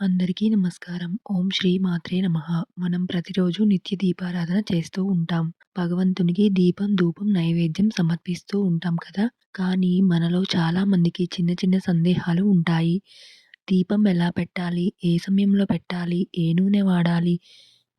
అందరికీ నమస్కారం. ఓం శ్రీ మాత్రే నమః. మనం ప్రతిరోజు నిత్య దీపారాధన చేస్తూ ఉంటాం. భగవంతునికి దీపం, ధూపం, నైవేద్యం సమర్పిస్తూ ఉంటాం కదా! కానీ మనలో చాలా మందికి చిన్న చిన్న సందేహాలు ఉంటాయి. దీపం ఎలా పెట్టాలి? ఏ సమయంలో పెట్టాలి? ఏ నూనె వాడాలి?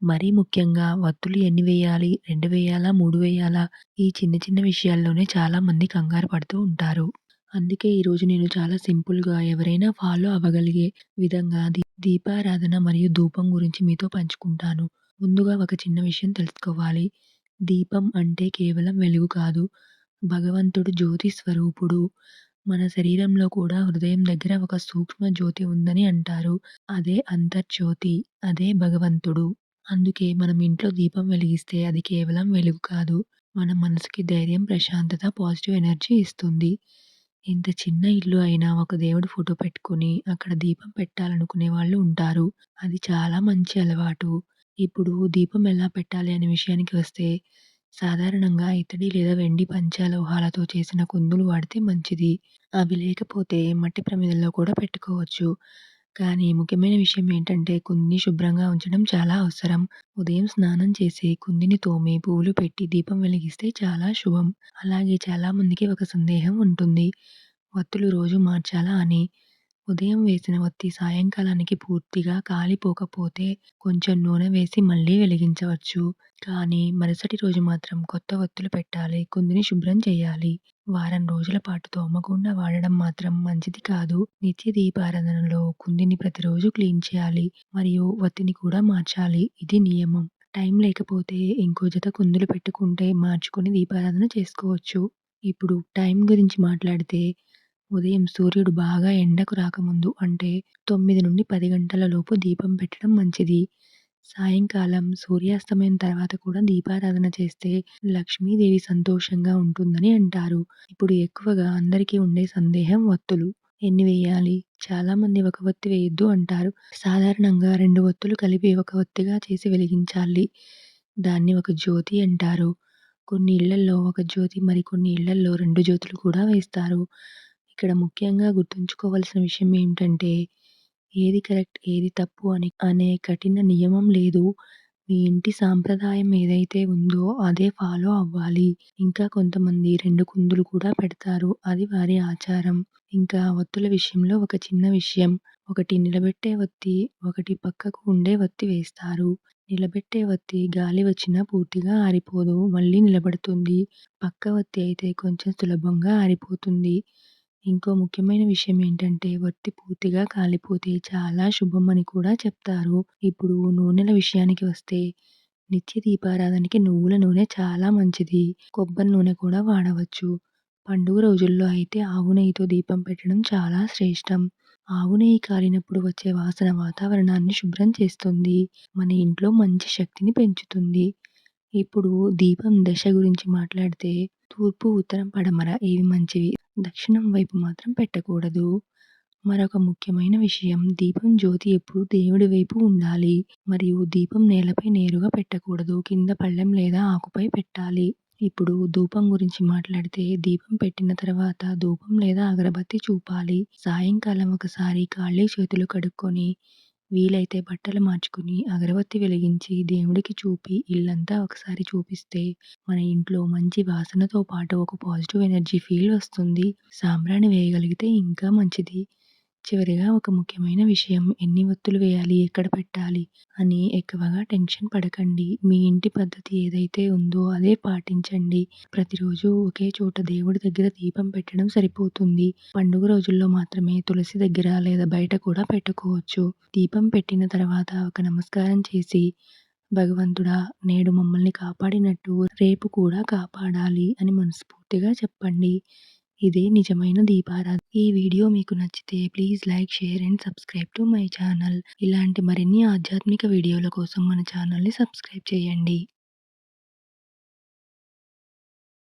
మరీ ముఖ్యంగా వత్తులు ఎన్ని వేయాలి? 2 వేయాలా? 3 వేయాలా? ఈ చిన్న చిన్న విషయాల్లోనే చాలామంది కంగారు పడుతూ ఉంటారు. అందుకే ఈరోజు నేను చాలా సింపుల్‌గా ఎవరైనా ఫాలో అవ్వగలిగే విధంగా దీపారాధన మరియు ధూపం గురించి మీతో పంచుకుంటాను. ముందుగా ఒక చిన్న విషయం తెలుసుకోవాలి. దీపం అంటే కేవలం వెలుగు కాదు. భగవంతుడు జ్యోతి స్వరూపుడు. మన శరీరంలో కూడా హృదయం దగ్గర ఒక సూక్ష్మ జ్యోతి ఉందని అంటారు. అదే అంతర్జ్యోతి. అదే భగవంతుడు. అందుకే మనం ఇంట్లో దీపం వెలిగిస్తే అది కేవలం వెలుగు కాదు. మన మనసుకి ధైర్యం, ప్రశాంతత, పాజిటివ్ ఎనర్జీ ఇస్తుంది. ఎంత చిన్న ఇల్లు అయినా ఒక దేవుడి ఫోటో పెట్టుకొని అక్కడ దీపం పెట్టాలనుకునే వాళ్ళు ఉంటారు. అది చాలా మంచి అలవాటు. ఇప్పుడు దీపం ఎలా పెట్టాలి అనే విషయానికి వస్తే, సాధారణంగా ఇత్తడి లేదా వెండి పంచలోహాలతో చేసిన కుందులు వాడితే మంచిది. అవి లేకపోతే మట్టి ప్రమిదల్లో కూడా పెట్టుకోవచ్చు. కానీ ముఖ్యమైన విషయం ఏంటంటే కుందిని శుభ్రంగా ఉంచడం చాలా అవసరం. ఉదయం స్నానం చేసి కుందిని తోమి పువ్వులు పెట్టి దీపం వెలిగిస్తే చాలా శుభం. అలాగే చాలామందికి ఒక సందేహం ఉంటుంది. వత్తులు రోజు మార్చాలా అని. ఉదయం వేసిన వత్తి సాయంకాలానికి పూర్తిగా కాలిపోకపోతే కొంచెం నూనె వేసి మళ్ళీ వెలిగించవచ్చు. కానీ మరుసటి రోజు మాత్రం కొత్త వత్తులు పెట్టాలి. కుందిని శుభ్రం చేయాలి. వారం రోజుల పాటు తోమకుండా వాడడం మాత్రం మంచిది కాదు. నిత్య దీపారాధనలో కుందిని ప్రతిరోజు క్లీన్ చేయాలి. మరియు వత్తిని కూడా మార్చాలి. ఇది నియమం. టైం లేకపోతే ఇంకో జత కుందులు పెట్టుకుంటే మార్చుకొని దీపారాధన చేసుకోవచ్చు. ఇప్పుడు టైం గురించి మాట్లాడితే ఉదయం సూర్యుడు బాగా ఎండకు రాకముందు అంటే 9-10 గంటల లోపు దీపం పెట్టడం మంచిది. సాయంకాలం సూర్యాస్తమయం తర్వాత కూడా దీపారాధన చేస్తే లక్ష్మీదేవి సంతోషంగా ఉంటుందని అంటారు. ఇప్పుడు ఎక్కువగా అందరికీ ఉండే సందేహం వత్తులు. ఎన్ని వేయాలి? చాలామంది ఒక వత్తి వేయొద్దు అంటారు. సాధారణంగా 2 వత్తులు కలిపి ఒక వత్తిగా చేసి వెలిగించాలి. దాన్ని ఒక జ్యోతి అంటారు. కొన్ని ఇళ్లల్లో ఒక జ్యోతి, మరికొన్ని ఇళ్లల్లో 2 జ్యోతులు కూడా వేస్తారు. ఇక్కడ ముఖ్యంగా గుర్తుంచుకోవాల్సిన విషయం ఏమిటంటే, ఏది కరెక్ట్, ఏది తప్పు అనే కఠిన నియమం లేదు. మీ ఇంటి సాంప్రదాయం ఏదైతే ఉందో అదే ఫాలో అవ్వాలి. ఇంకా కొంతమంది 2 కుందులు కూడా పెడతారు. అది వారి ఆచారం. ఇంకా ఒత్తుల విషయంలో ఒక చిన్న విషయం. ఒకటి నిలబెట్టే ఒత్తి, ఒకటి పక్కకు ఉండే ఒత్తి వేస్తారు. నిలబెట్టే ఒత్తి గాలి వచ్చినా పూర్తిగా ఆరిపోదు. మళ్ళీ నిలబడుతుంది. పక్క ఒత్తి అయితే కొంచెం సులభంగా ఆరిపోతుంది. ఇంకో ముఖ్యమైన విషయం ఏంటంటే ఒత్తి పూర్తిగా కాలిపోతే చాలా శుభం అని కూడా చెప్తారు. ఇప్పుడు నూనెల విషయానికి వస్తే నిత్య దీపారాధనకి నువ్వుల నూనె చాలా మంచిది. కొబ్బరి నూనె కూడా వాడవచ్చు. పండుగ రోజుల్లో అయితే ఆవు నెయ్యితో దీపం పెట్టడం చాలా శ్రేష్టం. ఆవు నెయ్యి కాలినప్పుడు వచ్చే వాసన వాతావరణాన్ని శుభ్రం చేస్తుంది. మన ఇంట్లో మంచి శక్తిని పెంచుతుంది. ఇప్పుడు దీపం దశ గురించి మాట్లాడితే తూర్పు, ఉత్తరం, పడమర ఇవి మంచివి. దక్షిణం వైపు మాత్రం పెట్టకూడదు. మరొక ముఖ్యమైన విషయం దీపం జ్యోతి ఎప్పుడు దేవుడి వైపు ఉండాలి. మరియు దీపం నేలపై నేరుగా పెట్టకూడదు. కింద పళ్ళెం లేదా ఆకుపై పెట్టాలి. ఇప్పుడు ధూపం గురించి మాట్లాడితే దీపం పెట్టిన తర్వాత ధూపం లేదా అగరబత్తి చూపాలి. సాయంకాలం ఒకసారి కాళ్ళు చేతులు కడుక్కొని వీలైతే బట్టలు మార్చుకుని అగరబత్తి వెలిగించి దేవుడికి చూపి ఇల్లంతా ఒకసారి చూపిస్తే మన ఇంట్లో మంచి వాసనతో పాటు ఒక పాజిటివ్ ఎనర్జీ ఫీల్ వస్తుంది. సాంబ్రాణి వేయగలిగితే ఇంకా మంచిది. చివరిగా ఒక ముఖ్యమైన విషయం ఎన్ని ఒత్తులు వేయాలి, ఎక్కడ పెట్టాలి అని ఎక్కువగా టెన్షన్ పడకండి. మీ ఇంటి పద్ధతి ఏదైతే ఉందో అదే పాటించండి. ప్రతిరోజు ఒకే చోట దేవుడి దగ్గర దీపం పెట్టడం సరిపోతుంది. పండుగ రోజుల్లో మాత్రమే తులసి దగ్గర లేదా బయట కూడా పెట్టుకోవచ్చు. దీపం పెట్టిన తర్వాత ఒక నమస్కారం చేసి భగవంతుడా నేడు మమ్మల్ని కాపాడినట్టు రేపు కూడా కాపాడాలి అని మనస్ఫూర్తిగా చెప్పండి. ఇదే నిజమైన దీపారాధన. ఈ వీడియో మీకు నచ్చితే please like, share and subscribe to my channel. ఇలాంటి మరిన్ని ఆధ్యాత్మిక వీడియోల కోసం మన ఛానల్ని సబ్స్క్రైబ్ చేయండి.